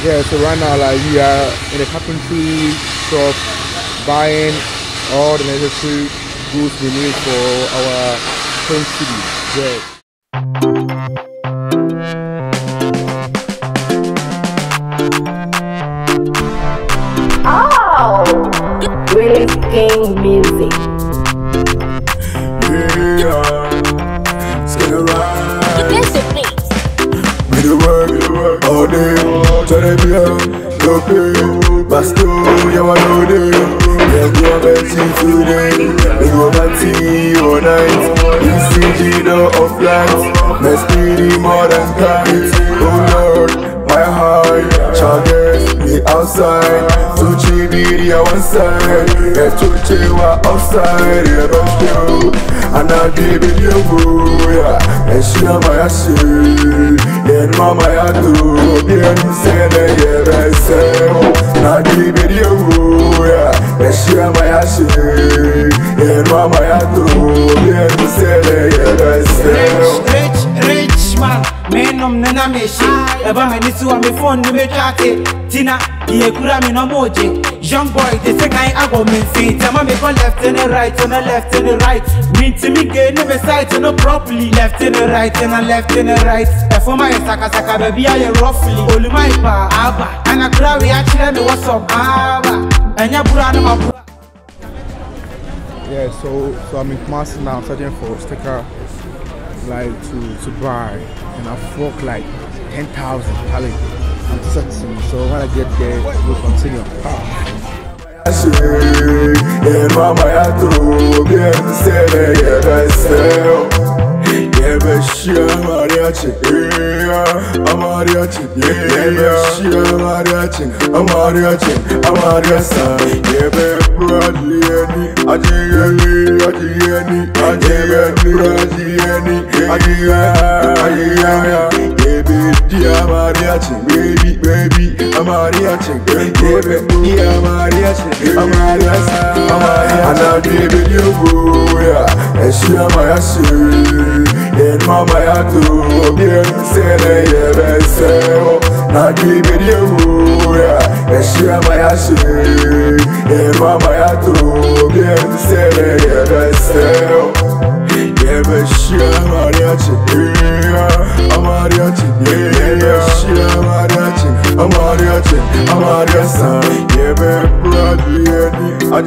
Yeah, so right now, like, we are in a carpentry shop buying all the necessary goods we need for our home studio. Yeah. Oh, really king music. Yeah, skin around. Listen, please. We do work all day. Turn it down, no pay. Basto, yeah, I know them. Yeah, go back to today. We go back to all night. You see the of light. Let's be the modern kind. Oh Lord, my heart, charges me outside. So chibi the one side. Yeah, chuchewa outside. Yeah, but you, and I give it you, yeah. And she am my shit. Yeah, mama, I do. Yeah, you say that, yeah, I say. I give it you, yeah. And she am my shit. Yeah, mama, I do. Yeah, you say that, yeah, I say. Rich man, menom nena meshi. Eba menisu wa me phone ni me chate. Tina, ye kura me no moje. Young boy, they say I go me feet. I'ma me go left and the right, and the left and the right. Mean to me get never sight no properly. Left and the right, and the left and the right. For my saka baby, I roughly. Only my pa aba, and I cry we actually me what's up aba. And ya pura no ma. Yeah, so I'm in Kumasi now, searching for a sticker like to buy, and I've walked like 10,000 Cali. I'm searching, so when I get there, we'll continue. Yeah, mama, I do. Yeah, you say that, yeah, I say. Yeah, but she am mariachi. Yeah, I'm mariachi. Yeah, but she am mariachi. I'm mariachi. I'm mariachi. Yeah, but Bradley, dear mariachi, baby, I'm mariachi. Yeah, baby, I'm mariachi. I'm mariachi. And I'll give it you, yeah. And she am mariachi. And mama, I do. Yeah, you say that, yeah, I say. I'll give it you, yeah. And she am mariachi. And mama, I do. Yeah, you say that, yeah, I say. Yeah, but she am mariachi. Yeah, I'm mariachi. Yeah, she am mariachi. I'm mariachi. I'm mariachi. Yeah, but Bradley, I